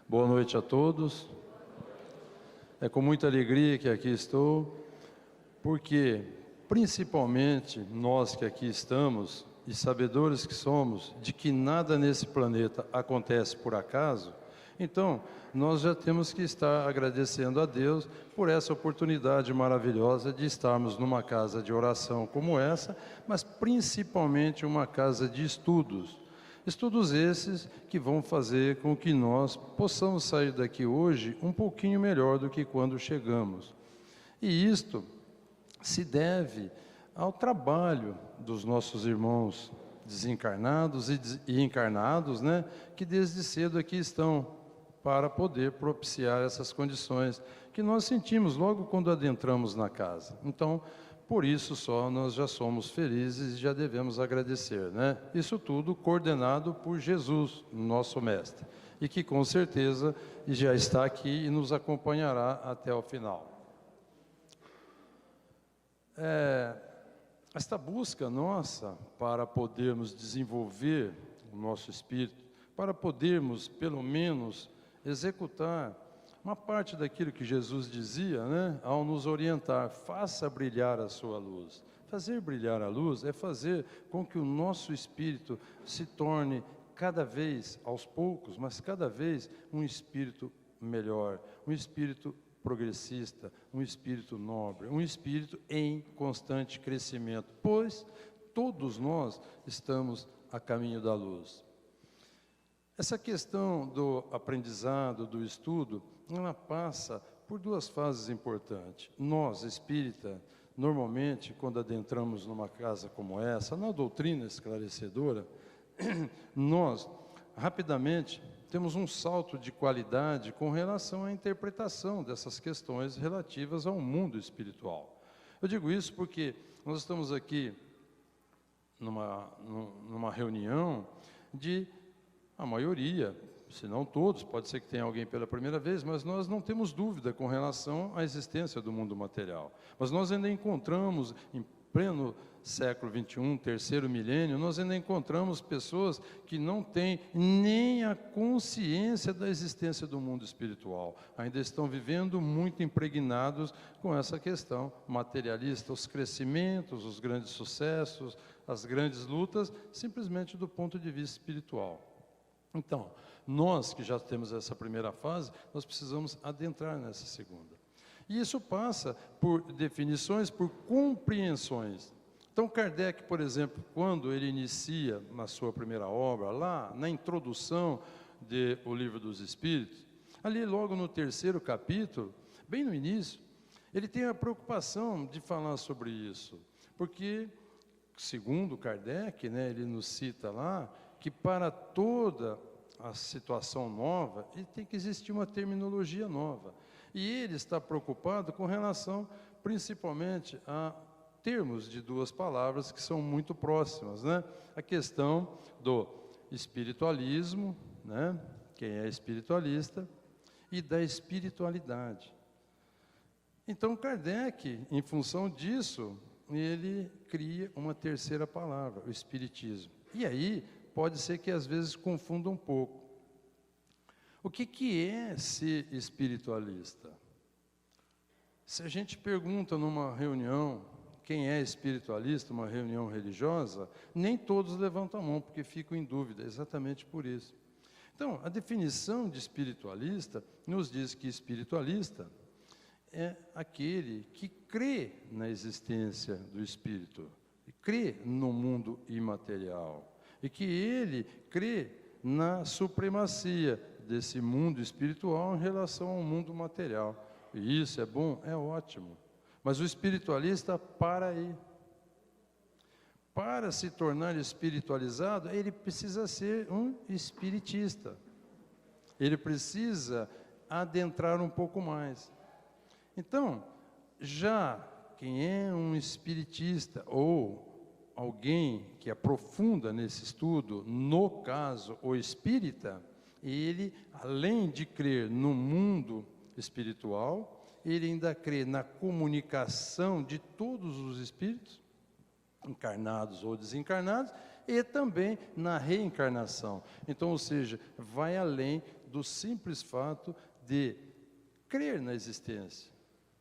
Boa noite a todos. É com muita alegria que aqui estou, porque principalmente nós que aqui estamos, e sabedores que somos, de que nada nesse planeta acontece por acaso, então nós já temos que estar agradecendo a Deus por essa oportunidade maravilhosa de estarmos numa casa de oração como essa, mas principalmente uma casa de estudos. Estudos esses que vão fazer com que nós possamos sair daqui hoje um pouquinho melhor do que quando chegamos. E isto se deve ao trabalho dos nossos irmãos desencarnados e encarnados, né, que desde cedo aqui estão para poder propiciar essas condições que nós sentimos logo quando adentramos na casa. Então, por isso só nós já somos felizes e já devemos agradecer, né? Isso tudo coordenado por Jesus, nosso Mestre, e que com certeza já está aqui e nos acompanhará até o final. Esta busca nossa para podermos desenvolver o nosso espírito, para podermos pelo menos executar uma parte daquilo que Jesus dizia, né, ao nos orientar: faça brilhar a sua luz. Fazer brilhar a luz é fazer com que o nosso espírito se torne cada vez, aos poucos, mas cada vez um espírito melhor, um espírito progressista, um espírito nobre, um espírito em constante crescimento, pois todos nós estamos a caminho da luz. Essa questão do aprendizado, do estudo, ela passa por duas fases importantes. Nós, espírita, normalmente, quando adentramos numa casa como essa, na doutrina esclarecedora, nós, rapidamente, temos um salto de qualidade com relação à interpretação dessas questões relativas ao mundo espiritual. Eu digo isso porque nós estamos aqui numa reunião de a maioria, se não todos, pode ser que tenha alguém pela primeira vez, mas nós não temos dúvida com relação à existência do mundo material. Mas nós ainda encontramos, em pleno século XXI, terceiro milênio, nós ainda encontramos pessoas que não têm nem a consciência da existência do mundo espiritual. Ainda estão vivendo muito impregnados com essa questão materialista, os crescimentos, os grandes sucessos, as grandes lutas, simplesmente do ponto de vista espiritual. Então, nós que já temos essa primeira fase, nós precisamos adentrar nessa segunda. E isso passa por definições, por compreensões. Então, Kardec, por exemplo, quando ele inicia na sua primeira obra, lá na introdução do Livro dos Espíritos, ali logo no terceiro capítulo, bem no início, ele tem a preocupação de falar sobre isso, porque, segundo Kardec, né, ele nos cita lá, que para toda a situação nova, ele tem que existir uma terminologia nova. E ele está preocupado com relação, principalmente, a termos de duas palavras que são muito próximas, né? A questão do espiritualismo, né? Quem é espiritualista, e da espiritualidade. Então, Kardec, em função disso, ele cria uma terceira palavra, o espiritismo. E aí, pode ser que às vezes confunda um pouco. O que é ser espiritualista? Se a gente pergunta numa reunião quem é espiritualista, uma reunião religiosa, nem todos levantam a mão, porque ficam em dúvida, exatamente por isso. Então, a definição de espiritualista nos diz que espiritualista é aquele que crê na existência do espírito, crê no mundo imaterial, e que ele crê na supremacia desse mundo espiritual em relação ao mundo material. E isso é bom? É ótimo. Mas o espiritualista para aí. Para se tornar espiritualizado, ele precisa ser um espiritista. Ele precisa adentrar um pouco mais. Então, já quem é um espiritista ou alguém que aprofunda nesse estudo, no caso, o espírita, ele, além de crer no mundo espiritual, ele ainda crê na comunicação de todos os espíritos, encarnados ou desencarnados, e também na reencarnação. Então, ou seja, vai além do simples fato de crer na existência.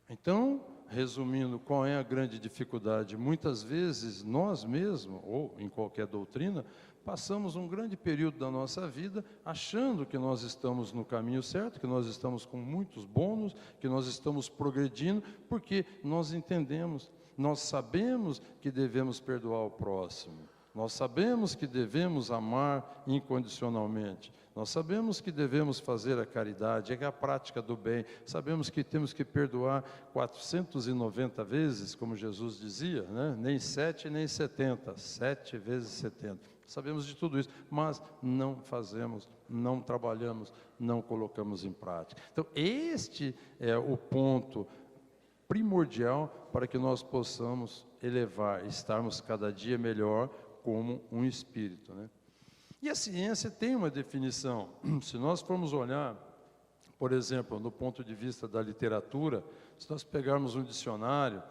Então, resumindo, qual é a grande dificuldade? Muitas vezes, nós mesmos, ou em qualquer doutrina, passamos um grande período da nossa vida achando que nós estamos no caminho certo, que nós estamos com muitos bônus, que nós estamos progredindo, porque nós entendemos, nós sabemos que devemos perdoar o próximo, nós sabemos que devemos amar incondicionalmente, nós sabemos que devemos fazer a caridade, é a prática do bem, sabemos que temos que perdoar 490 vezes, como Jesus dizia, né? Nem 7 nem 70, 7 vezes 70. Sabemos de tudo isso, mas não fazemos, não trabalhamos, não colocamos em prática. Então, este é o ponto primordial para que nós possamos elevar, estarmos cada dia melhor como um espírito, né? E a ciência tem uma definição. Se nós formos olhar, por exemplo, do ponto de vista da literatura, se nós pegarmos um dicionário,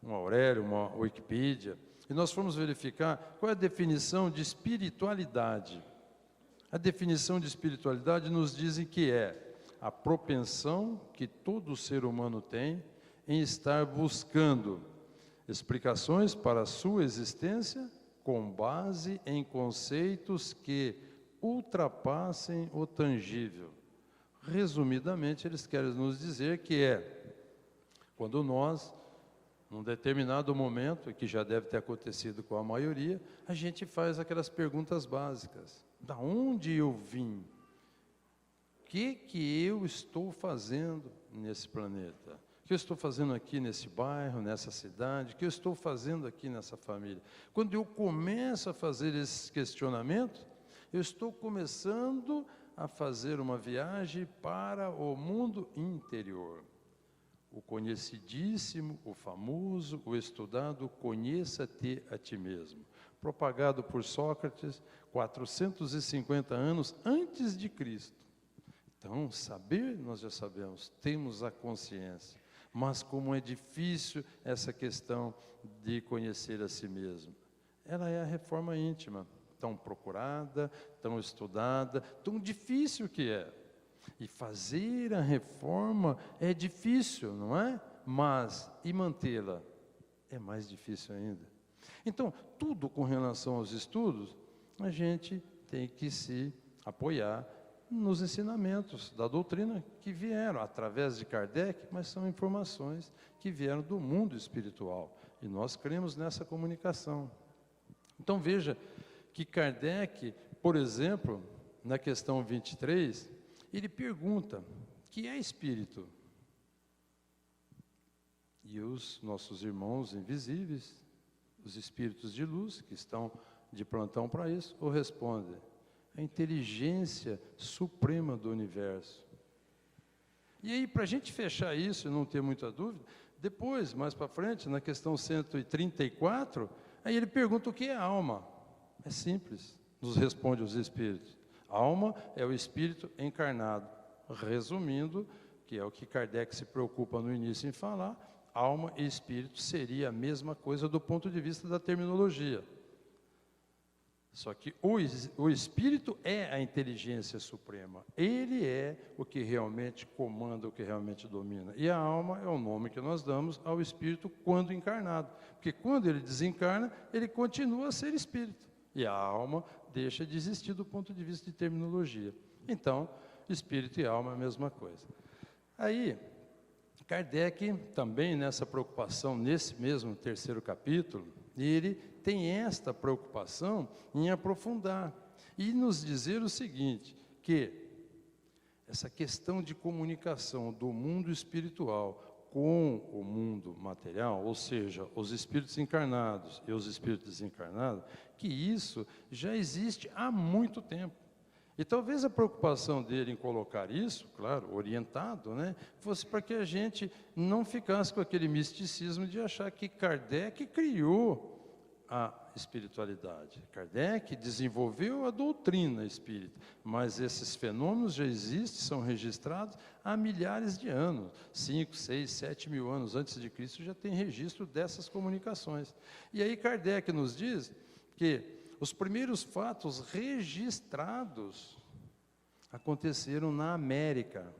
um Aurélio, uma Wikipedia, e nós formos verificar qual é a definição de espiritualidade. A definição de espiritualidade nos diz que é a propensão que todo ser humano tem em estar buscando explicações para a sua existência com base em conceitos que ultrapassem o tangível. Resumidamente, eles querem nos dizer que é quando nós, num determinado momento, que já deve ter acontecido com a maioria, a gente faz aquelas perguntas básicas. Da onde eu vim? O que eu estou fazendo nesse planeta? O que eu estou fazendo aqui nesse bairro, nessa cidade? O que eu estou fazendo aqui nessa família? Quando eu começo a fazer esses questionamentos, eu estou começando a fazer uma viagem para o mundo interior. O conhecidíssimo, o famoso, o estudado, conheça-te a ti mesmo. Propagado por Sócrates 450 anos antes de Cristo. Então, saber, nós já sabemos, temos a consciência. Mas como é difícil essa questão de conhecer a si mesmo. Ela é a reforma íntima, tão procurada, tão estudada, tão difícil que é. E fazer a reforma é difícil, não é? Mas, e mantê-la? É mais difícil ainda. Então, tudo com relação aos estudos, a gente tem que se apoiar nos ensinamentos da doutrina que vieram através de Kardec, mas são informações que vieram do mundo espiritual. E nós cremos nessa comunicação. Então, veja que Kardec, por exemplo, na questão 23, ele pergunta, o que é espírito? E os nossos irmãos invisíveis, os espíritos de luz, que estão de plantão para isso, o respondem, a inteligência suprema do universo. E aí, para a gente fechar isso e não ter muita dúvida, depois, mais para frente, na questão 134, aí ele pergunta o que é alma. É simples, nos responde os espíritos. Alma é o espírito encarnado. Resumindo, que é o que Kardec se preocupa no início em falar, alma e espírito seria a mesma coisa do ponto de vista da terminologia. Só que o espírito é a inteligência suprema. Ele é o que realmente comanda, o que realmente domina. E a alma é o nome que nós damos ao espírito quando encarnado. Porque quando ele desencarna, ele continua a ser espírito. E a alma deixa de existir do ponto de vista de terminologia. Então, espírito e alma é a mesma coisa. Aí, Kardec também nessa preocupação, nesse mesmo terceiro capítulo, ele tem esta preocupação em aprofundar e nos dizer o seguinte, que essa questão de comunicação do mundo espiritual com o mundo material, ou seja, os espíritos encarnados e os espíritos desencarnados, que isso já existe há muito tempo. E talvez a preocupação dele em colocar isso, claro, orientado, né, fosse para que a gente não ficasse com aquele misticismo de achar que Kardec criou a espiritualidade. Kardec desenvolveu a doutrina espírita, mas esses fenômenos já existem, são registrados há milhares de anos, 5, 6, 7 mil anos antes de Cristo já tem registro dessas comunicações. E aí Kardec nos diz que os primeiros fatos registrados aconteceram na América.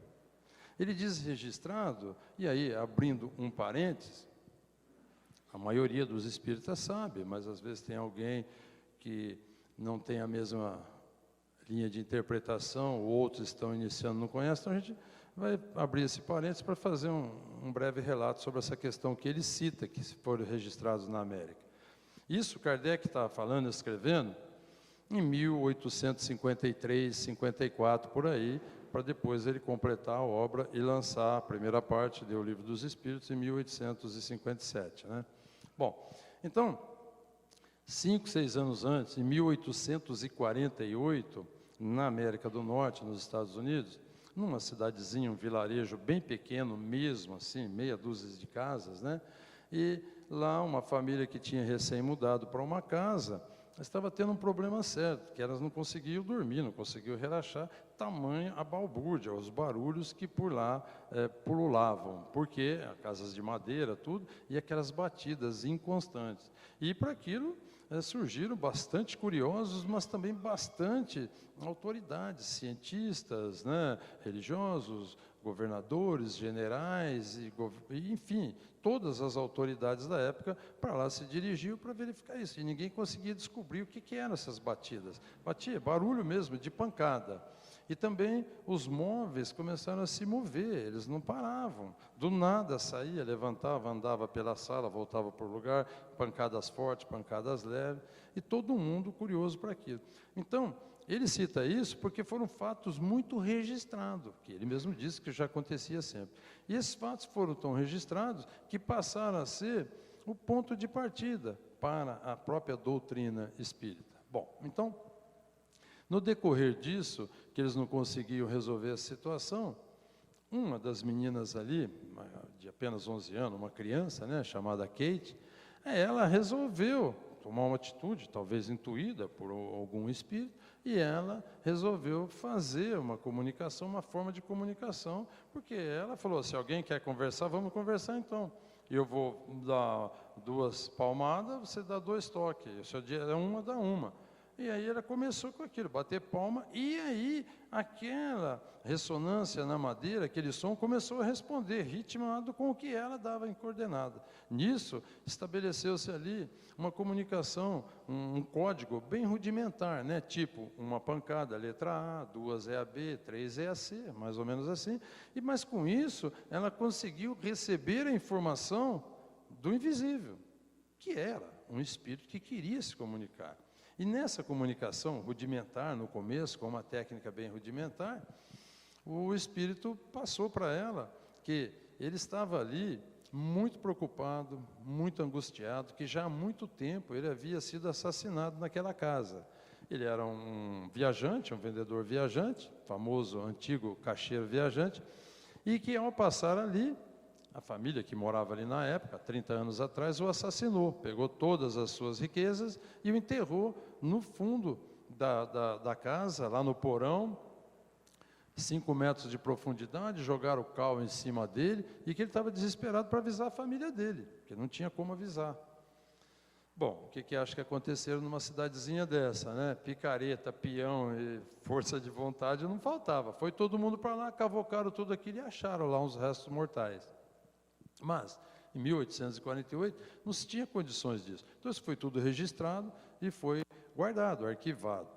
Ele diz registrado, e aí, abrindo um parênteses, a maioria dos espíritas sabe, mas às vezes tem alguém que não tem a mesma linha de interpretação, outros estão iniciando, não conhecem, então a gente vai abrir esse parênteses para fazer um breve relato sobre essa questão que ele cita, que foram registrados na América. Isso Kardec estava falando, escrevendo, em 1853, 54, por aí, para depois ele completar a obra e lançar a primeira parte do Livro dos Espíritos em 1857, né? Bom, então, 5, 6 anos antes, em 1848, na América do Norte, nos Estados Unidos, numa cidadezinha, um vilarejo bem pequeno mesmo, assim, meia dúzia de casas, né? E lá uma família que tinha recém-mudado para uma casa, estava tendo um problema sério, que elas não conseguiam dormir, não conseguiam relaxar, tamanha a balbúrdia, os barulhos que por lá pululavam, porque casas de madeira, tudo, e aquelas batidas inconstantes. E para aquilo surgiram bastante curiosos, mas também bastante autoridades, cientistas, né, religiosos, governadores, generais, enfim, todas as autoridades da época para lá se dirigiam para verificar isso. E ninguém conseguia descobrir o que eram essas batidas. Batia, barulho mesmo, de pancada. E também os móveis começaram a se mover, eles não paravam. Do nada saía, levantava, andava pela sala, voltava para o lugar, pancadas fortes, pancadas leves, e todo mundo curioso para aquilo. Então, ele cita isso porque foram fatos muito registrados, que ele mesmo disse que já acontecia sempre. E esses fatos foram tão registrados que passaram a ser o ponto de partida para a própria doutrina espírita. Bom, então, no decorrer disso, que eles não conseguiam resolver a situação, uma das meninas ali, de apenas 11 anos, uma criança, né, chamada Kate, ela resolveu tomar uma atitude, talvez intuída por algum espírito, e ela resolveu fazer uma comunicação, uma forma de comunicação, porque ela falou, se alguém quer conversar, vamos conversar então. Eu vou dar 2 palmadas, você dá 2 toques, se é uma, dá uma. E aí ela começou com aquilo, bater palma, e aí aquela ressonância na madeira, aquele som, começou a responder, ritmado com o que ela dava em coordenada. Nisso, estabeleceu-se ali uma comunicação, um código bem rudimentar, né? Tipo, uma pancada, letra A, 2 é a B, 3 é a C, mais ou menos assim. Mas com isso, ela conseguiu receber a informação do invisível, que era um espírito que queria se comunicar. E nessa comunicação rudimentar, no começo, com uma técnica bem rudimentar, o espírito passou para ela que ele estava ali muito preocupado, muito angustiado, que já há muito tempo ele havia sido assassinado naquela casa. Ele era um viajante, um vendedor viajante, famoso antigo caixeiro viajante, e que ao passar ali, a família que morava ali na época, 30 anos atrás, o assassinou, pegou todas as suas riquezas e o enterrou no fundo da casa, lá no porão, 5 metros de profundidade, jogaram o cal em cima dele e que ele estava desesperado para avisar a família dele, porque não tinha como avisar. Bom, o que acha que aconteceu numa cidadezinha dessa, né? Picareta, peão e força de vontade não faltava. Foi todo mundo para lá, cavocaram tudo aquilo e acharam lá uns restos mortais. Mas, em 1848, não se tinha condições disso. Então, isso foi tudo registrado e foi guardado, arquivado.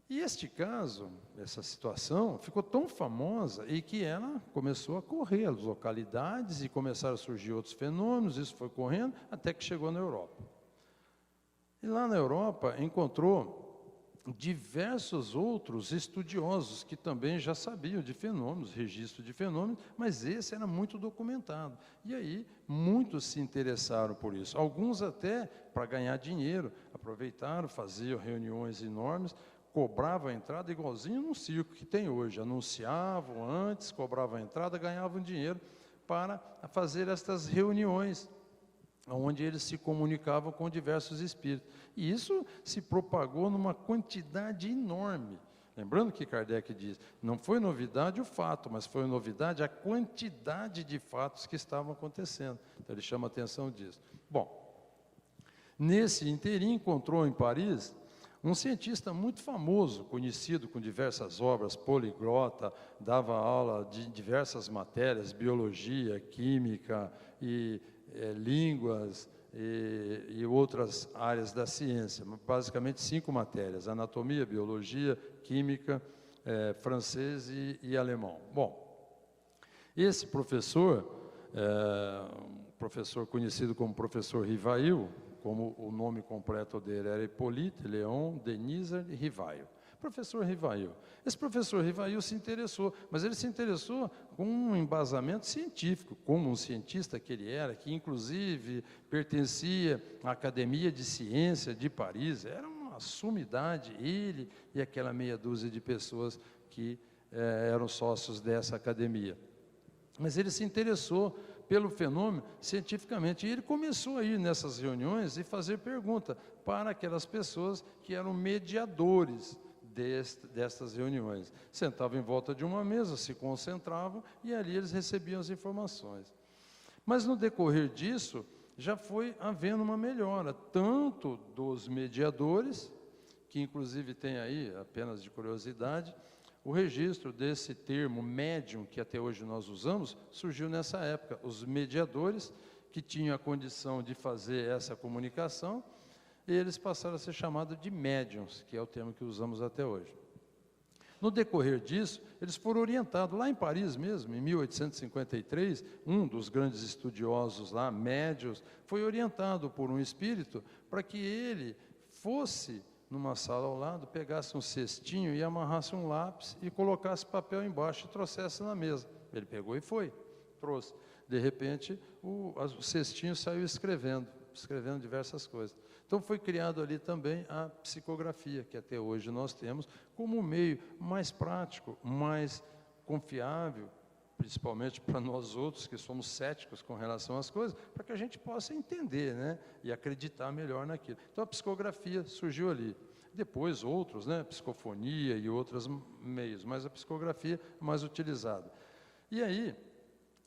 E este caso, essa situação, ficou tão famosa e que ela começou a correr as localidades e começaram a surgir outros fenômenos, isso foi correndo até que chegou na Europa. E lá na Europa encontrou diversos outros estudiosos que também já sabiam de fenômenos, registro de fenômenos, mas esse era muito documentado. E aí, muitos se interessaram por isso. Alguns até, para ganhar dinheiro, aproveitaram, faziam reuniões enormes, cobravam a entrada igualzinho num circo que tem hoje. Anunciavam antes, cobravam a entrada, ganhavam dinheiro para fazer estas reuniões, onde eles se comunicavam com diversos espíritos. E isso se propagou numa quantidade enorme. Lembrando que Kardec diz, não foi novidade o fato, mas foi novidade a quantidade de fatos que estavam acontecendo. Então ele chama a atenção disso. Bom, nesse inteirinho encontrou em Paris Um cientista muito famoso, conhecido com diversas obras, poliglota, dava aula de diversas matérias, biologia, química e línguas e outras áreas da ciência, basicamente 5 matérias: anatomia, biologia, química, francês e alemão. Bom, esse professor, um professor conhecido como professor Rivail, como o nome completo dele era Hippolyte Léon Denis Rivail. Professor Rivail. Esse professor Rivail se interessou, mas ele se interessou com um embasamento científico, como um cientista que ele era, que inclusive pertencia à Academia de Ciência de Paris. Era uma sumidade, ele e aquela meia dúzia de pessoas que eram sócios dessa academia. Mas ele se interessou pelo fenômeno cientificamente. E ele começou a ir nessas reuniões e fazer pergunta para aquelas pessoas que eram mediadores destas reuniões. Sentavam em volta de uma mesa, se concentravam e ali eles recebiam as informações. Mas no decorrer disso, já foi havendo uma melhora, tanto dos mediadores, que inclusive tem aí, apenas de curiosidade, o registro desse termo médium, que até hoje nós usamos, surgiu nessa época. Os mediadores, que tinham a condição de fazer essa comunicação, eles passaram a ser chamados de médiums, que é o termo que usamos até hoje. No decorrer disso, eles foram orientados, lá em Paris mesmo, em 1853, um dos grandes estudiosos lá, médios, foi orientado por um espírito para que ele fosse numa sala ao lado, pegasse um cestinho e amarrasse um lápis e colocasse papel embaixo e trouxesse na mesa. Ele pegou e foi, trouxe. De repente, o cestinho saiu escrevendo diversas coisas. Então, foi criado ali também a psicografia, que até hoje nós temos como um meio mais prático, mais confiável, principalmente para nós outros que somos céticos com relação às coisas, para que a gente possa entender, né, e acreditar melhor naquilo. Então a psicografia surgiu ali. Depois outros, né, psicofonia e outros meios, mas a psicografia mais utilizada. E aí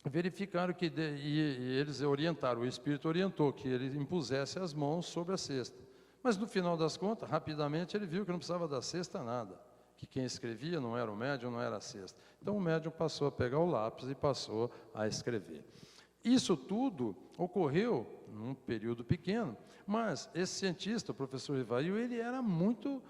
verificaram que, e eles orientaram, o Espírito orientou que ele impusesse as mãos sobre a cesta. Mas no final das contas, rapidamente ele viu que não precisava da cesta nada, que quem escrevia não era o médium, não era a cesta. Então o médium passou a pegar o lápis e passou a escrever. Isso tudo ocorreu num período pequeno, mas esse cientista, o professor Rivail, ele era muito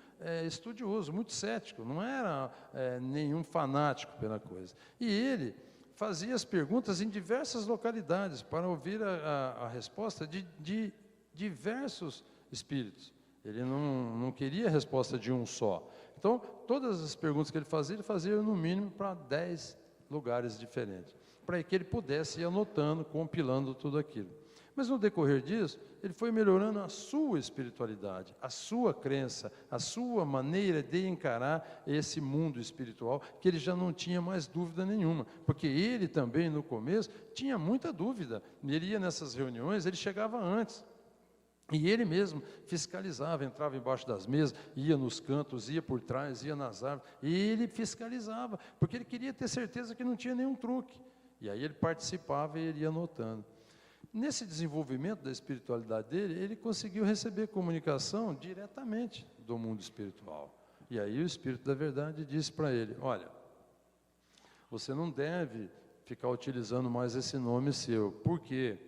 estudioso, muito cético, não era nenhum fanático pela coisa. E ele fazia as perguntas em diversas localidades para ouvir a resposta de diversos espíritos. Ele não queria a resposta de um só. Então, todas as perguntas que ele fazia no mínimo para 10 lugares diferentes, para que ele pudesse ir anotando, compilando tudo aquilo. Mas no decorrer disso, ele foi melhorando a sua espiritualidade, a sua crença, a sua maneira de encarar esse mundo espiritual, que ele já não tinha mais dúvida nenhuma, porque ele também, no começo, tinha muita dúvida. Ele ia nessas reuniões, ele chegava antes. E ele mesmo fiscalizava, entrava embaixo das mesas, ia nos cantos, ia por trás, ia nas árvores, e ele fiscalizava, porque ele queria ter certeza que não tinha nenhum truque. E aí ele participava e ele ia anotando. Nesse desenvolvimento da espiritualidade dele, ele conseguiu receber comunicação diretamente do mundo espiritual. E aí o Espírito da Verdade disse para ele: olha, você não deve ficar utilizando mais esse nome seu, porque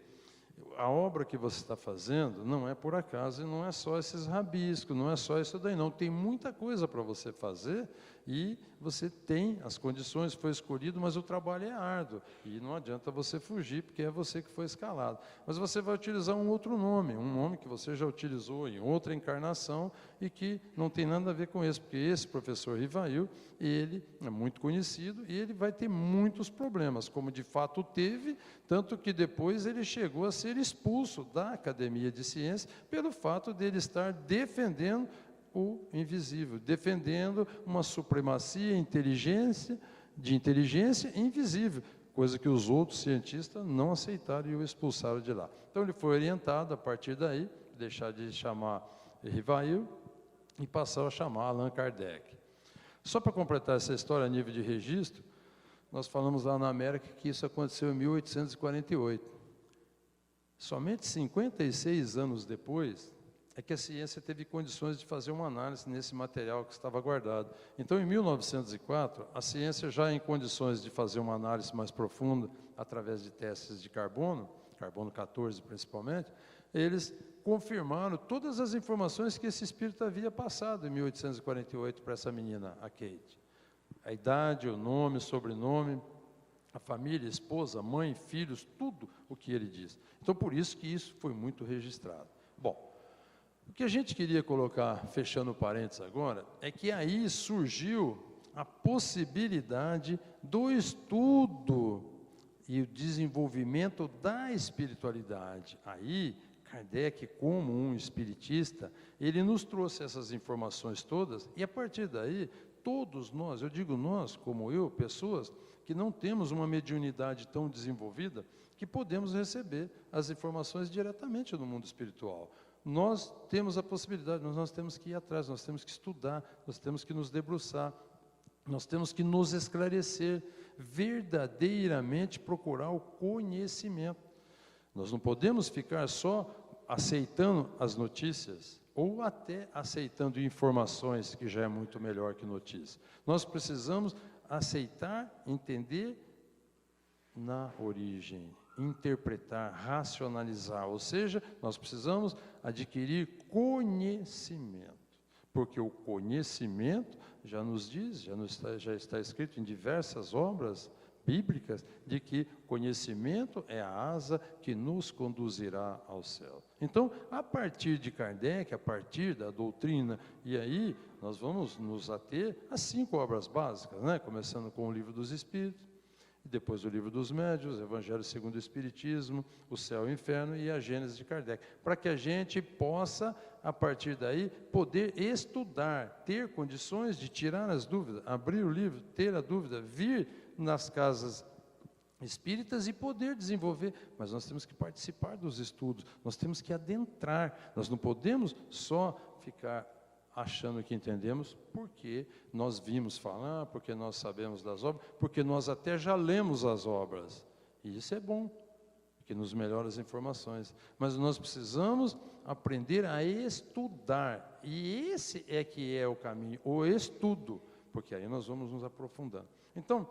a obra que você está fazendo não é por acaso, e não é só esses rabiscos, não é só isso daí, não. Tem muita coisa para você fazer e você tem as condições, foi escolhido, mas o trabalho é árduo e não adianta você fugir, porque é você que foi escalado. Mas você vai utilizar um outro nome, um nome que você já utilizou em outra encarnação e que não tem nada a ver com esse, porque esse professor Rivail, ele é muito conhecido e ele vai ter muitos problemas, como de fato teve, tanto que depois ele chegou a ser expulso da Academia de Ciências pelo fato de ele estar defendendo o invisível, defendendo uma supremacia de inteligência invisível, coisa que os outros cientistas não aceitaram e o expulsaram de lá. Então ele foi orientado a partir daí, deixar de chamar Rivail e passar a chamar Allan Kardec. Só para completar essa história a nível de registro, nós falamos lá na América que isso aconteceu em 1848. Somente 56 anos depois, é que a ciência teve condições de fazer uma análise nesse material que estava guardado. Então, em 1904, a ciência já em condições de fazer uma análise mais profunda, através de testes de carbono 14 principalmente, eles confirmaram todas as informações que esse espírito havia passado em 1848 para essa menina, a Kate. A idade, o nome, o sobrenome, a família, a esposa, mãe, filhos, tudo o que ele diz. Então, por isso que isso foi muito registrado. Bom, o que a gente queria colocar, fechando parênteses agora, é que aí surgiu a possibilidade do estudo e o desenvolvimento da espiritualidade. Aí, Kardec, como um espiritista, ele nos trouxe essas informações todas, e a partir daí, todos nós, eu digo nós, como eu, pessoas que não temos uma mediunidade tão desenvolvida, que podemos receber as informações diretamente no mundo espiritual. Nós temos a possibilidade, nós temos que ir atrás, nós temos que estudar, nós temos que nos debruçar, nós temos que nos esclarecer, verdadeiramente procurar o conhecimento. Nós não podemos ficar só aceitando as notícias, ou até aceitando informações, que já é muito melhor que notícia. Nós precisamos aceitar, entender na origem, interpretar, racionalizar, ou seja, nós precisamos adquirir conhecimento, porque o conhecimento já nos diz, já está escrito em diversas obras bíblicas, de que conhecimento é a asa que nos conduzirá ao céu. Então, a partir de Kardec, a partir da doutrina, e aí nós vamos nos ater às 5 obras básicas, né? Começando com o Livro dos Espíritos, depois o Livro dos Médiuns, Evangelho segundo o Espiritismo, o Céu e o Inferno e a Gênese de Kardec, para que a gente possa, a partir daí, poder estudar, ter condições de tirar as dúvidas, abrir o livro, ter a dúvida, vir nas casas espíritas e poder desenvolver, mas nós temos que participar dos estudos, nós temos que adentrar, nós não podemos só ficar achando que entendemos, porque nós vimos falar, porque nós sabemos das obras, porque nós até já lemos as obras, e isso é bom, porque nos melhora as informações, mas nós precisamos aprender a estudar, e esse é que é o caminho, o estudo, porque aí nós vamos nos aprofundando. Então,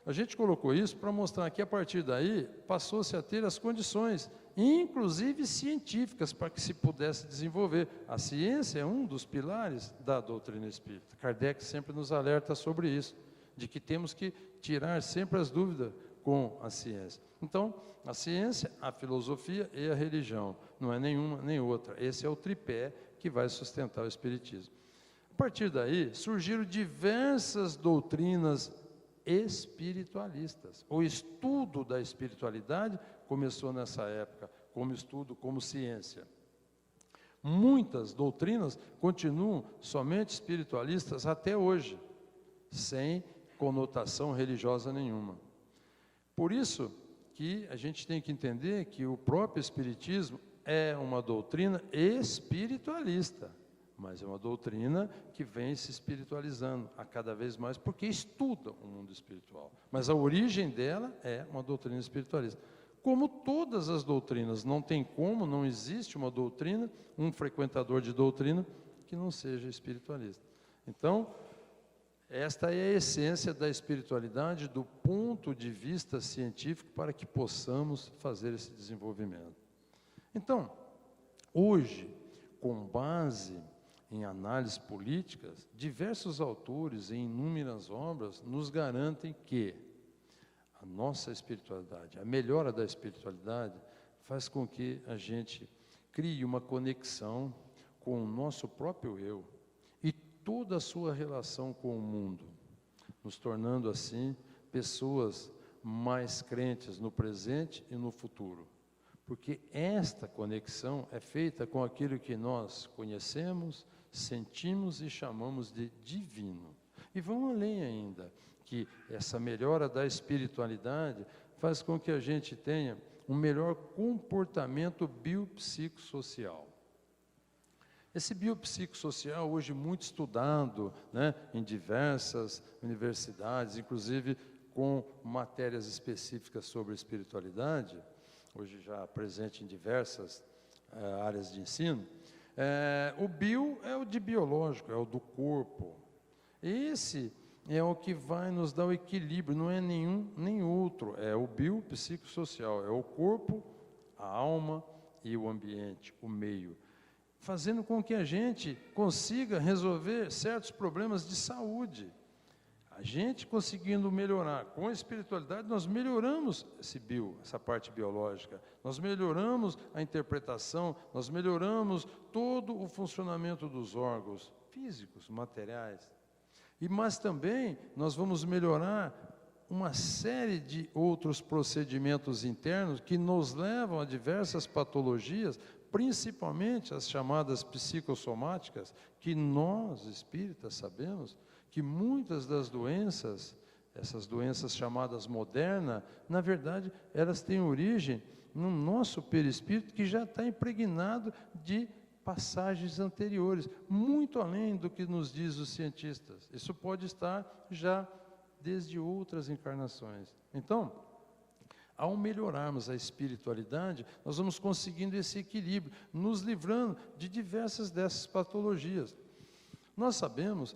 a gente colocou isso para mostrar que a partir daí passou-se a ter as condições, inclusive científicas, para que se pudesse desenvolver. A ciência é um dos pilares da doutrina espírita. Kardec sempre nos alerta sobre isso, de que temos que tirar sempre as dúvidas com a ciência. Então, a ciência, a filosofia e a religião, não é nenhuma nem outra. Esse é o tripé que vai sustentar o espiritismo. A partir daí, surgiram diversas doutrinas espiritualistas. O estudo da espiritualidade começou nessa época, como estudo, como ciência. Muitas doutrinas continuam somente espiritualistas até hoje, sem conotação religiosa nenhuma. Por isso que a gente tem que entender que o próprio espiritismo é uma doutrina espiritualista, mas é uma doutrina que vem se espiritualizando a cada vez mais, porque estuda o mundo espiritual. Mas a origem dela é uma doutrina espiritualista. Como todas as doutrinas, não tem como, não existe uma doutrina, um frequentador de doutrina, que não seja espiritualista. Então, esta é a essência da espiritualidade do ponto de vista científico, para que possamos fazer esse desenvolvimento. Então, hoje, com base em análises políticas, diversos autores em inúmeras obras nos garantem que a nossa espiritualidade, a melhora da espiritualidade, faz com que a gente crie uma conexão com o nosso próprio eu e toda a sua relação com o mundo, nos tornando assim pessoas mais crentes no presente e no futuro. Porque esta conexão é feita com aquilo que nós conhecemos, sentimos e chamamos de divino. E vão além ainda, que essa melhora da espiritualidade faz com que a gente tenha um melhor comportamento biopsicossocial. Esse biopsicossocial, hoje muito estudado, né, em diversas universidades, inclusive com matérias específicas sobre espiritualidade, hoje já presente em diversas áreas de ensino, O bio é o de biológico, é o do corpo. Esse é o que vai nos dar o equilíbrio, não é nenhum nem outro. É o biopsicossocial, é o corpo, a alma e o ambiente, o meio. Fazendo com que a gente consiga resolver certos problemas de saúde. A gente conseguindo melhorar com a espiritualidade, nós melhoramos essa parte biológica, nós melhoramos a interpretação, nós melhoramos todo o funcionamento dos órgãos físicos, materiais. Mas também nós vamos melhorar uma série de outros procedimentos internos que nos levam a diversas patologias, principalmente as chamadas psicossomáticas, que nós, espíritas, sabemos que muitas das doenças, essas doenças chamadas modernas, na verdade, elas têm origem no nosso perispírito, que já está impregnado de passagens anteriores, muito além do que nos diz os cientistas. Isso pode estar já desde outras encarnações. Então, ao melhorarmos a espiritualidade, nós vamos conseguindo esse equilíbrio, nos livrando de diversas dessas patologias. Nós sabemos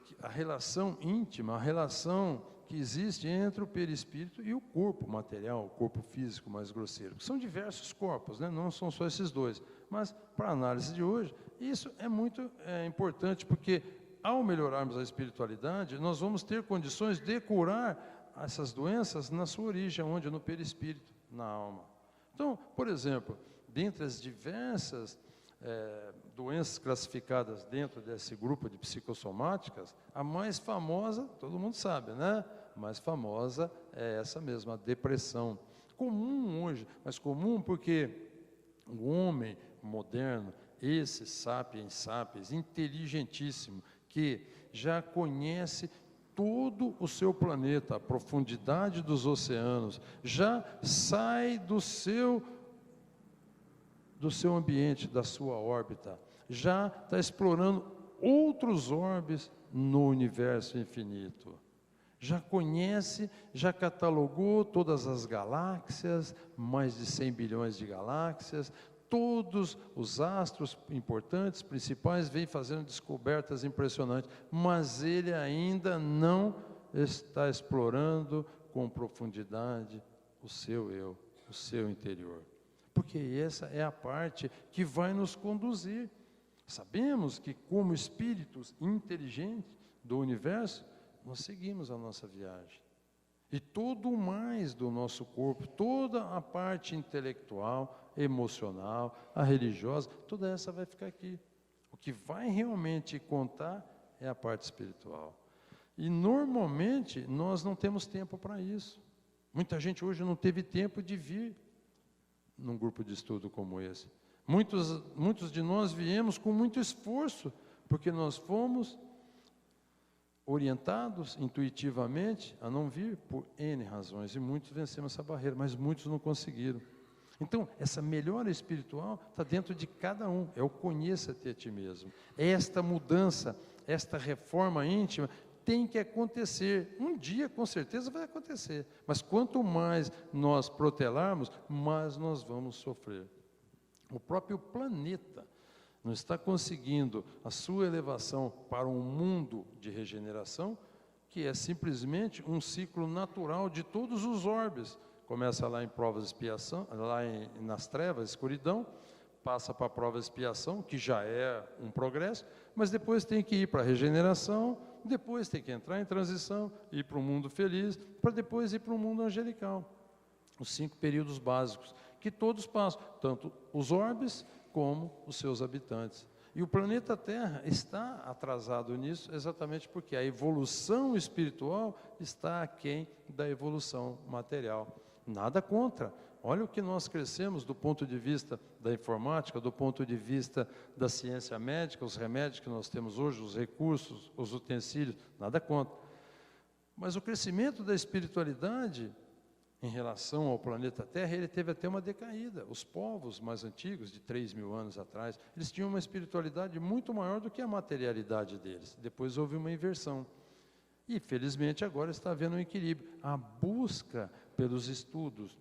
que a relação íntima, a relação que existe entre o perispírito e o corpo material, o corpo físico mais grosseiro. São diversos corpos, né? Não são só esses dois. Mas, para a análise de hoje, isso é muito importante, porque ao melhorarmos a espiritualidade, nós vamos ter condições de curar essas doenças na sua origem, onde? No perispírito, na alma. Então, por exemplo, dentre as diversas doenças classificadas dentro desse grupo de psicossomáticas, a mais famosa, todo mundo sabe, né? A mais famosa é essa mesma, a depressão. Comum hoje, mas comum porque o homem moderno, esse sapiens, inteligentíssimo, que já conhece todo o seu planeta, a profundidade dos oceanos, já sai do seu ambiente, da sua órbita, já está explorando outros orbes no universo infinito. Já conhece, já catalogou todas as galáxias, mais de 100 bilhões de galáxias, todos os astros importantes, principais, vem fazendo descobertas impressionantes, mas ele ainda não está explorando com profundidade o seu eu, o seu interior. Porque essa é a parte que vai nos conduzir. Sabemos que, como espíritos inteligentes do universo, nós seguimos a nossa viagem. E todo o mais do nosso corpo, toda a parte intelectual, emocional, a religiosa, toda essa vai ficar aqui. O que vai realmente contar é a parte espiritual. E normalmente nós não temos tempo para isso. Muita gente hoje não teve tempo de vir num grupo de estudo como esse. Muitos de nós viemos com muito esforço, porque nós fomos orientados intuitivamente a não vir por N razões, e muitos vencemos essa barreira, mas muitos não conseguiram. Então, essa melhora espiritual está dentro de cada um, é o conheça-te a ti mesmo. Esta mudança, esta reforma íntima tem que acontecer. Um dia, com certeza, vai acontecer. Mas quanto mais nós protelarmos, mais nós vamos sofrer. O próprio planeta não está conseguindo a sua elevação para um mundo de regeneração, que é simplesmente um ciclo natural de todos os orbes. Começa lá em provas de expiação, lá nas trevas, escuridão, passa para a prova de expiação, que já é um progresso, mas depois tem que ir para a regeneração, depois tem que entrar em transição, ir para o mundo feliz, para depois ir para o mundo angelical. Os 5 períodos básicos, que todos passam, tanto os orbes como os seus habitantes. E o planeta Terra está atrasado nisso exatamente porque a evolução espiritual está aquém da evolução material. Nada contra. Olha o que nós crescemos do ponto de vista da informática, do ponto de vista da ciência médica, os remédios que nós temos hoje, os recursos, os utensílios, nada contra. Mas o crescimento da espiritualidade em relação ao planeta Terra, ele teve até uma decaída. Os povos mais antigos, de 3.000 anos atrás, eles tinham uma espiritualidade muito maior do que a materialidade deles. Depois houve uma inversão. E, felizmente, agora está havendo um equilíbrio. A busca pelos estudos,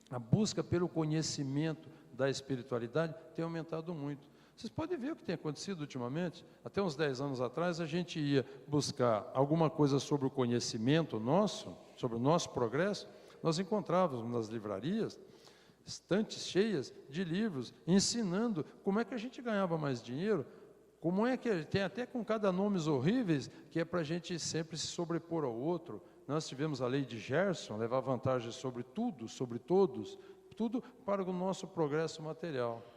a busca pelo conhecimento da espiritualidade tem aumentado muito. Vocês podem ver o que tem acontecido ultimamente. Até uns 10 anos atrás, a gente ia buscar alguma coisa sobre o conhecimento nosso, sobre o nosso progresso. Nós encontrávamos nas livrarias estantes cheias de livros ensinando como é que a gente ganhava mais dinheiro, como é que tem até com cada nomes horríveis, que é para a gente sempre se sobrepor ao outro. Nós tivemos a lei de Gerson, levar vantagem sobre tudo, sobre todos, tudo para o nosso progresso material.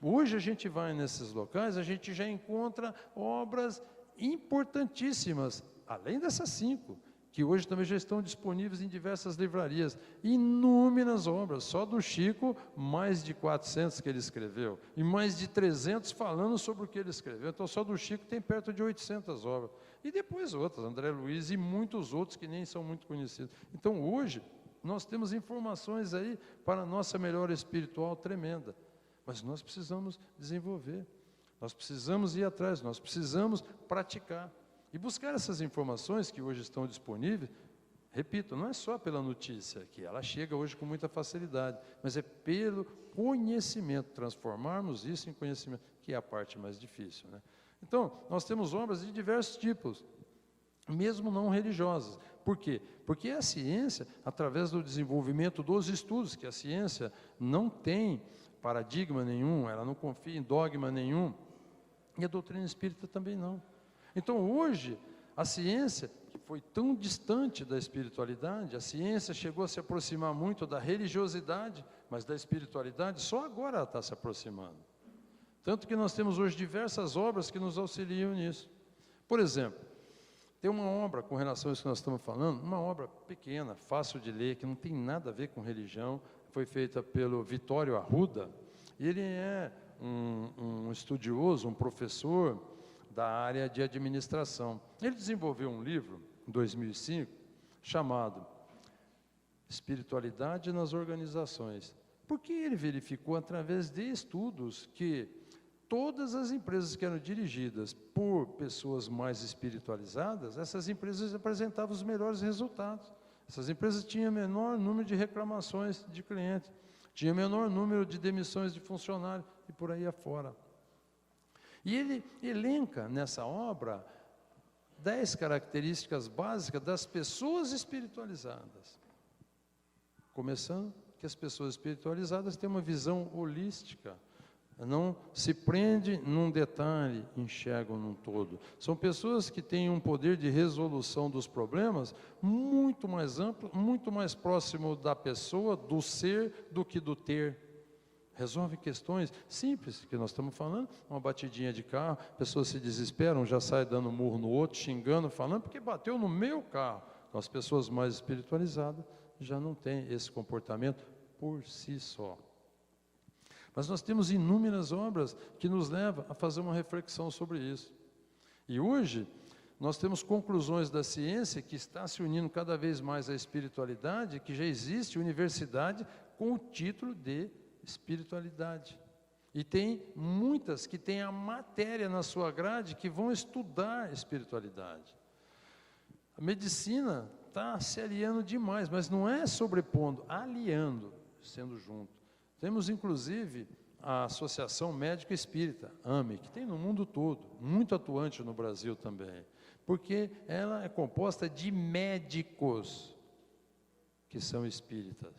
Hoje a gente vai nesses locais, a gente já encontra obras importantíssimas, além dessas 5, que hoje também já estão disponíveis em diversas livrarias. Inúmeras obras, só do Chico, mais de 400 que ele escreveu, e mais de 300 falando sobre o que ele escreveu. Então, só do Chico tem perto de 800 obras. E depois outras, André Luiz e muitos outros que nem são muito conhecidos. Então, hoje, nós temos informações aí para a nossa melhora espiritual tremenda. Mas nós precisamos desenvolver, nós precisamos ir atrás, nós precisamos praticar. E buscar essas informações que hoje estão disponíveis, repito, não é só pela notícia, que ela chega hoje com muita facilidade, mas é pelo conhecimento, transformarmos isso em conhecimento, que é a parte mais difícil, né? Então, nós temos obras de diversos tipos, mesmo não religiosas. Por quê? Porque a ciência, através do desenvolvimento dos estudos, que a ciência não tem paradigma nenhum, ela não confia em dogma nenhum, e a doutrina espírita também não. Então, hoje, a ciência, que foi tão distante da espiritualidade, a ciência chegou a se aproximar muito da religiosidade, mas da espiritualidade só agora ela está se aproximando. Tanto que nós temos hoje diversas obras que nos auxiliam nisso. Por exemplo, tem uma obra com relação a isso que nós estamos falando, uma obra pequena, fácil de ler, que não tem nada a ver com religião, foi feita pelo Vitório Arruda, e ele é um estudioso, um professor da área de administração. Ele desenvolveu um livro, em 2005, chamado Espiritualidade nas Organizações, porque ele verificou, através de estudos, que todas as empresas que eram dirigidas por pessoas mais espiritualizadas, essas empresas apresentavam os melhores resultados. Essas empresas tinham menor número de reclamações de clientes, tinham menor número de demissões de funcionários e por aí afora. E ele elenca nessa obra 10 características básicas das pessoas espiritualizadas. Começando que as pessoas espiritualizadas têm uma visão holística, não se prende num detalhe, enxergam num todo. São pessoas que têm um poder de resolução dos problemas muito mais amplo, muito mais próximo da pessoa, do ser, do que do ter. Resolve questões simples, que nós estamos falando, uma batidinha de carro, pessoas se desesperam, já saem dando murro no outro, xingando, falando, porque bateu no meu carro. Então, as pessoas mais espiritualizadas já não têm esse comportamento por si só. Mas nós temos inúmeras obras que nos levam a fazer uma reflexão sobre isso. E hoje, nós temos conclusões da ciência que está se unindo cada vez mais à espiritualidade, que já existe universidade com o título de espiritualidade. E tem muitas que têm a matéria na sua grade que vão estudar espiritualidade. A medicina está se aliando demais, mas não é sobrepondo, aliando, sendo junto. Temos, inclusive, a Associação Médica Espírita, AME, que tem no mundo todo, muito atuante no Brasil também, porque ela é composta de médicos que são espíritas.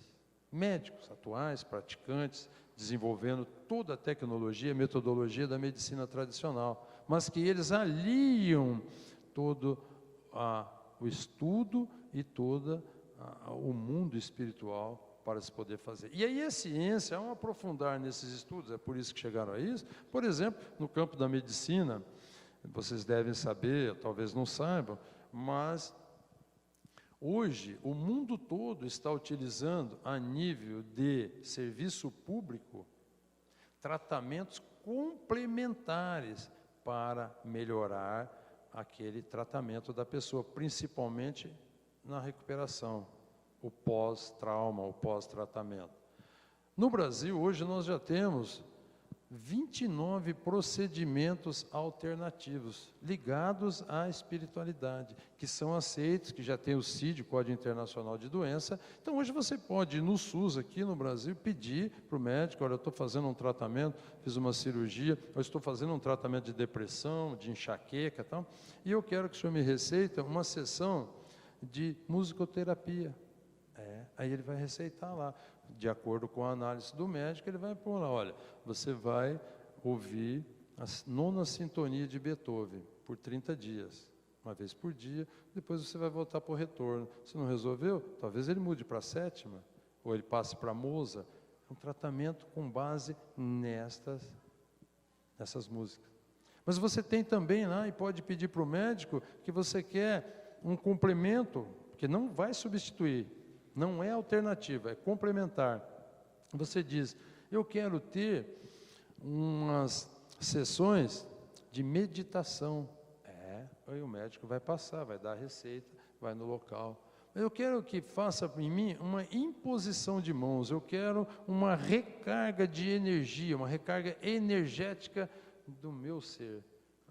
Médicos atuais, praticantes, desenvolvendo toda a tecnologia, metodologia da medicina tradicional, mas que eles aliam todo o estudo e todo o mundo espiritual para se poder fazer. E aí a ciência, ao aprofundar nesses estudos, é por isso que chegaram a isso, por exemplo, no campo da medicina, vocês devem saber, talvez não saibam, mas hoje o mundo todo está utilizando, a nível de serviço público, tratamentos complementares para melhorar aquele tratamento da pessoa, principalmente na recuperação, o pós-trauma, o pós-tratamento. No Brasil, hoje, nós já temos 29 procedimentos alternativos ligados à espiritualidade, que são aceitos, que já tem o CID, Código Internacional de Doença. Então, hoje você pode ir no SUS aqui no Brasil pedir para o médico: olha, eu estou fazendo um tratamento, fiz uma cirurgia, eu estou fazendo um tratamento de depressão, de enxaqueca e tal, e eu quero que o senhor me receita uma sessão de musicoterapia. Aí ele vai receitar lá, de acordo com a análise do médico, ele vai pôr lá: olha, você vai ouvir a 9ª Sinfonia de Beethoven por 30 dias, uma vez por dia, depois você vai voltar para o retorno. Se não resolveu, talvez ele mude para a 7ª, ou ele passe para Mozart. É um tratamento com base nessas músicas. Mas você tem também lá, e pode pedir para o médico que você quer um complemento, que não vai substituir, não é alternativa, é complementar. Você diz: eu quero ter umas sessões de meditação. Aí o médico vai passar, vai dar a receita, vai no local. Eu quero que faça em mim uma imposição de mãos, eu quero uma recarga de energia, uma recarga energética do meu ser.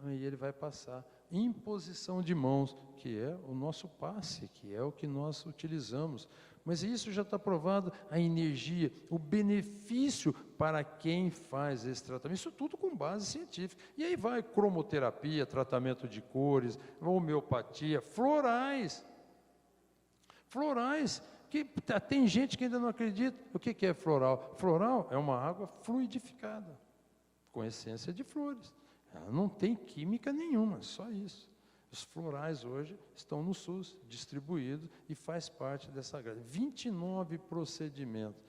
Aí ele vai passar. Imposição de mãos, que é o nosso passe, que é o que nós utilizamos. Mas isso já está provado, a energia, o benefício para quem faz esse tratamento, isso tudo com base científica. E aí vai cromoterapia, tratamento de cores, homeopatia, florais, que tem gente que ainda não acredita. O que é floral? Floral é uma água fluidificada, com essência de flores. Ela não tem química nenhuma, só isso. Os florais hoje estão no SUS, distribuídos, e faz parte dessa grade. 29 procedimentos.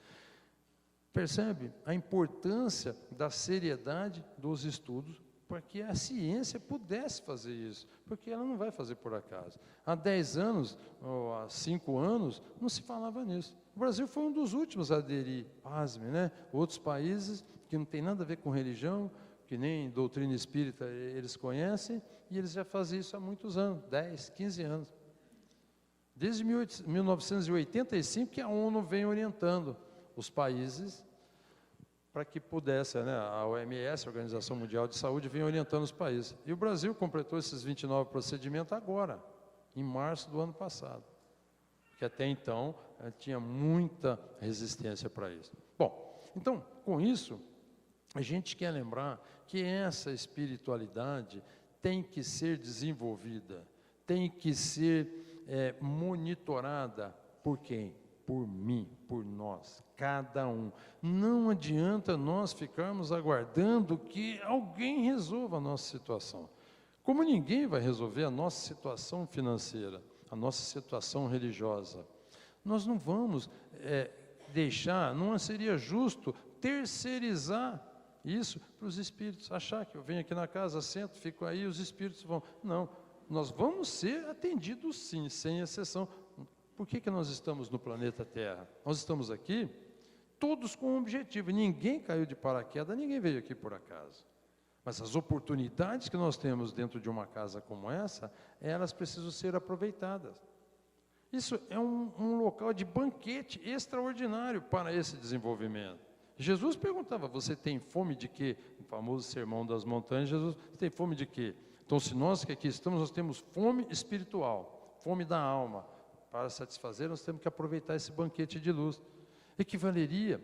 Percebe a importância da seriedade dos estudos para que a ciência pudesse fazer isso, porque ela não vai fazer por acaso. Há 10 anos, ou há 5 anos, não se falava nisso. O Brasil foi um dos últimos a aderir, pasme, né? Outros países que não tem nada a ver com religião, que nem doutrina espírita eles conhecem, e eles já fazem isso há muitos anos, 10, 15 anos. Desde 1985 que a ONU vem orientando os países para que pudesse, né, a OMS, a Organização Mundial de Saúde, vem orientando os países. E o Brasil completou esses 29 procedimentos agora, em março do ano passado, que até então tinha muita resistência para isso. Bom, então, com isso, a gente quer lembrar que essa espiritualidade tem que ser desenvolvida, tem que ser monitorada por quem? Por mim, por nós, cada um. Não adianta nós ficarmos aguardando que alguém resolva a nossa situação. Como ninguém vai resolver a nossa situação financeira, a nossa situação religiosa, nós não vamos deixar, não seria justo terceirizar isso para os espíritos, achar que eu venho aqui na casa, sento, fico aí, os espíritos vão. Não, nós vamos ser atendidos sim, sem exceção. Por que nós estamos no planeta Terra? Nós estamos aqui, todos com um objetivo, ninguém caiu de paraquedas, ninguém veio aqui por acaso. Mas as oportunidades que nós temos dentro de uma casa como essa, elas precisam ser aproveitadas. Isso é um local de banquete extraordinário para esse desenvolvimento. Jesus perguntava: você tem fome de quê? O famoso Sermão das Montanhas, Jesus, você tem fome de quê? Então, se nós que aqui estamos, nós temos fome espiritual, fome da alma. Para satisfazer, nós temos que aproveitar esse banquete de luz. Equivaleria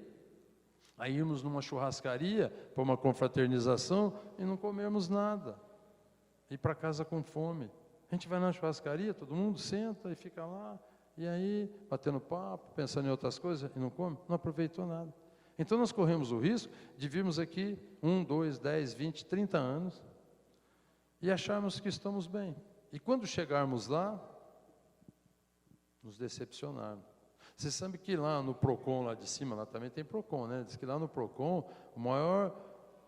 a irmos numa churrascaria, para uma confraternização, e não comermos nada. Ir para casa com fome. A gente vai na churrascaria, todo mundo senta e fica lá, e aí, batendo papo, pensando em outras coisas, e não come, não aproveitou nada. Então nós corremos o risco de virmos aqui 1, 2, 10, 20, 30 anos e acharmos que estamos bem. E quando chegarmos lá, nos decepcionarmos. Você sabe que lá no PROCON, lá de cima, lá também tem PROCON, né? Diz que lá no PROCON, o maior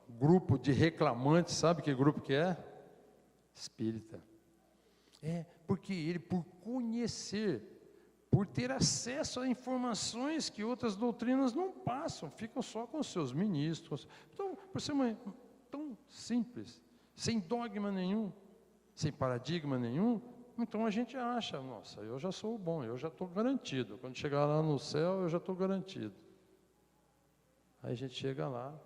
grupo de reclamantes, sabe que grupo que é? Espírita. Porque ele, por conhecer, por ter acesso a informações que outras doutrinas não passam, ficam só com seus ministros. Então, por ser tão simples, sem dogma nenhum, sem paradigma nenhum, então a gente acha: nossa, eu já sou bom, eu já estou garantido. Quando chegar lá no céu, eu já estou garantido. Aí a gente chega lá,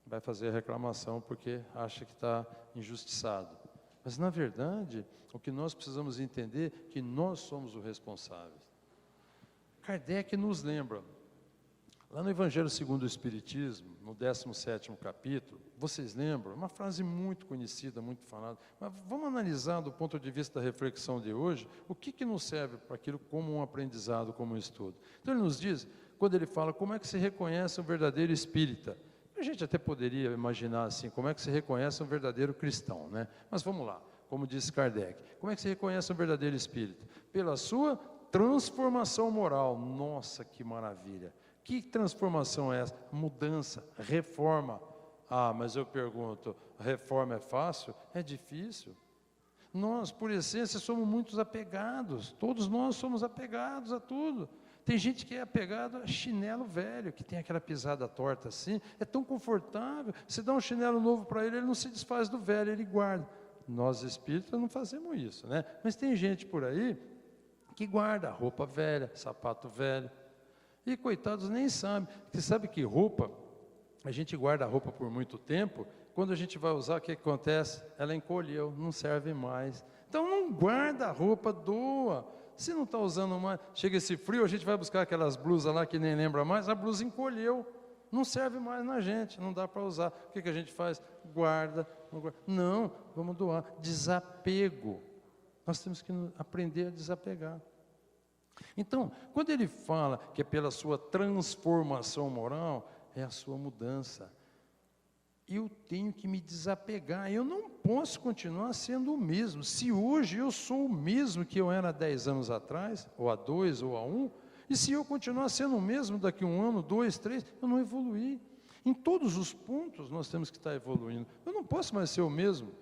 vai fazer a reclamação porque acha que está injustiçado. Mas, na verdade, o que nós precisamos entender é que nós somos os responsáveis. Kardec nos lembra, lá no Evangelho segundo o Espiritismo, no 17º capítulo, vocês lembram? Uma frase muito conhecida, muito falada, mas vamos analisar do ponto de vista da reflexão de hoje, o que nos serve para aquilo como um aprendizado, como um estudo. Então ele nos diz, quando ele fala como é que se reconhece um verdadeiro espírita, a gente até poderia imaginar assim, como é que se reconhece um verdadeiro cristão, né? Mas vamos lá, como disse Kardec, como é que se reconhece um verdadeiro espírita? Pela sua transformação moral. Nossa, que maravilha! Que transformação é essa? Mudança, reforma. Ah, mas eu pergunto, reforma é fácil? É difícil. Nós, por essência, somos muito apegados, todos nós somos apegados a tudo. Tem gente que é apegado a chinelo velho, que tem aquela pisada torta assim, é tão confortável, você dá um chinelo novo para ele, ele não se desfaz do velho, ele guarda. Nós espíritas não fazemos isso, né? Mas tem gente por aí que guarda roupa velha, sapato velho, e coitados nem sabem. Você sabe que roupa, a gente guarda a roupa por muito tempo, quando a gente vai usar, o que acontece? Ela encolheu, não serve mais. Então não guarda a roupa, doa. Se não está usando mais, chega esse frio, a gente vai buscar aquelas blusas lá que nem lembra mais, a blusa encolheu, não serve mais na gente, não dá para usar. O que a gente faz? Guarda. Não, vamos doar. Desapego. Nós temos que aprender a desapegar. Então, quando ele fala que é pela sua transformação moral, é a sua mudança. Eu tenho que me desapegar, eu não posso continuar sendo o mesmo. Se hoje eu sou o mesmo que eu era há 10 anos atrás, ou há 2, ou há 1, e se eu continuar sendo o mesmo daqui a 1 ano, 2, 3, eu não evoluí. Em todos os pontos nós temos que estar evoluindo. Eu não posso mais ser o mesmo.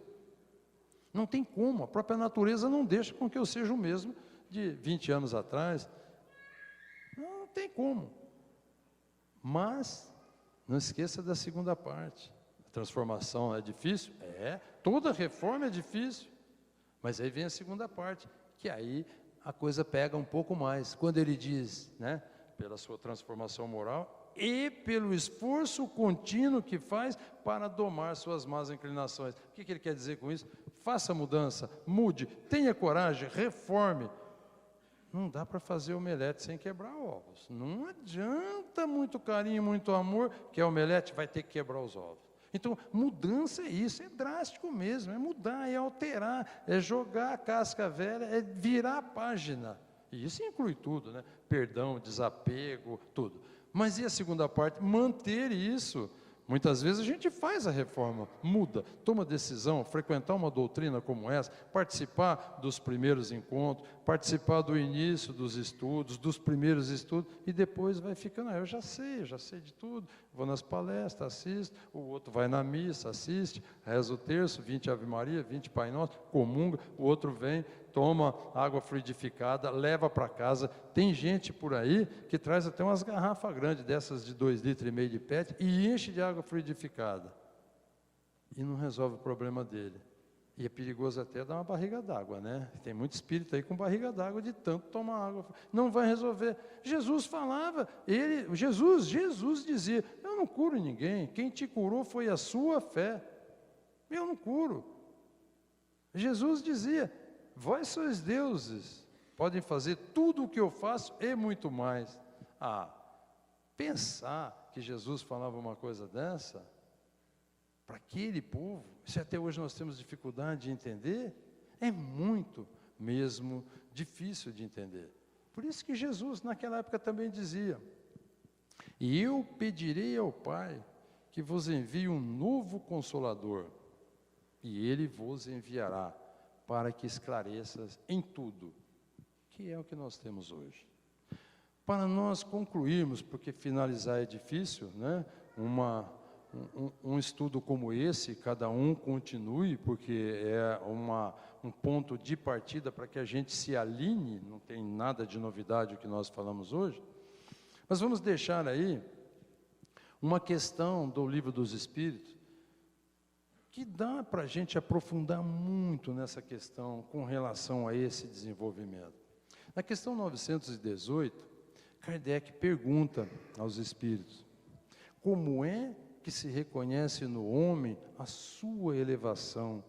Não tem como, a própria natureza não deixa com que eu seja o mesmo de 20 anos atrás. Não tem como. Mas, não esqueça da segunda parte. Transformação é difícil? É. Toda reforma é difícil. Mas aí vem a segunda parte, que aí a coisa pega um pouco mais. Quando ele diz, né, pela sua transformação moral e pelo esforço contínuo que faz para domar suas más inclinações. O que ele quer dizer com isso? Faça mudança, mude, tenha coragem, reforme. Não dá para fazer omelete sem quebrar ovos. Não adianta muito carinho, muito amor, que a omelete vai ter que quebrar os ovos. Então, mudança é isso, é drástico mesmo, é mudar, é alterar, é jogar a casca velha, é virar a página. E isso inclui tudo, né? Perdão, desapego, tudo. Mas e a segunda parte? Manter isso. Muitas vezes a gente faz a reforma, muda, toma decisão, frequentar uma doutrina como essa, participar dos primeiros encontros, participar do início dos estudos, dos primeiros estudos, e depois vai ficando, eu já sei de tudo, vou nas palestras, assisto, o outro vai na missa, assiste, reza o terço, 20 Ave Maria, 20 Pai Nosso, comunga, o outro vem, toma água fluidificada, leva para casa. Tem gente por aí que traz até umas garrafas grandes, dessas de 2,5 litros de PET, e enche de água fluidificada. E não resolve o problema dele. E é perigoso até dar uma barriga d'água, né? Tem muito espírito aí com barriga d'água de tanto tomar água. Não vai resolver. Jesus falava, Jesus dizia, eu não curo ninguém, quem te curou foi a sua fé. Eu não curo. Jesus dizia, vós sois deuses, podem fazer tudo o que eu faço e muito mais. Pensar que Jesus falava uma coisa dessa, para aquele povo, se até hoje nós temos dificuldade de entender, é muito mesmo difícil de entender. Por isso que Jesus naquela época também dizia, e eu pedirei ao Pai que vos envie um novo Consolador, e Ele vos enviará, para que esclareças em tudo, que é o que nós temos hoje. Para nós concluirmos, porque finalizar é difícil, né? Um estudo como esse, cada um continue, porque é um ponto de partida para que a gente se alinhe, não tem nada de novidade o que nós falamos hoje, mas vamos deixar aí uma questão do Livro dos Espíritos, que dá para a gente aprofundar muito nessa questão com relação a esse desenvolvimento. Na questão 918, Kardec pergunta aos espíritos, como é que se reconhece no homem a sua elevação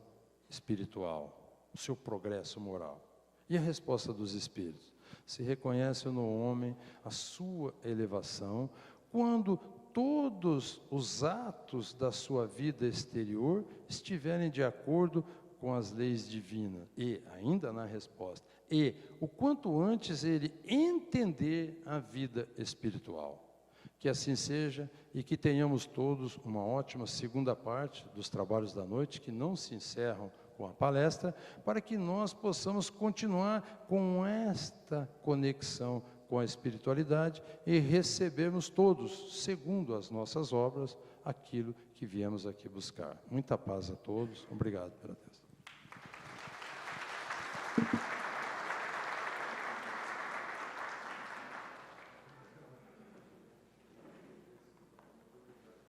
espiritual, o seu progresso moral. E a resposta dos espíritos? Se reconhece no homem a sua elevação quando todos os atos da sua vida exterior estiverem de acordo com as leis divinas. E, ainda na resposta, e o quanto antes ele entender a vida espiritual. Que assim seja e que tenhamos todos uma ótima segunda parte dos trabalhos da noite, que não se encerram com a palestra, para que nós possamos continuar com esta conexão com a espiritualidade e recebermos todos, segundo as nossas obras, aquilo que viemos aqui buscar. Muita paz a todos. Obrigado pela atenção.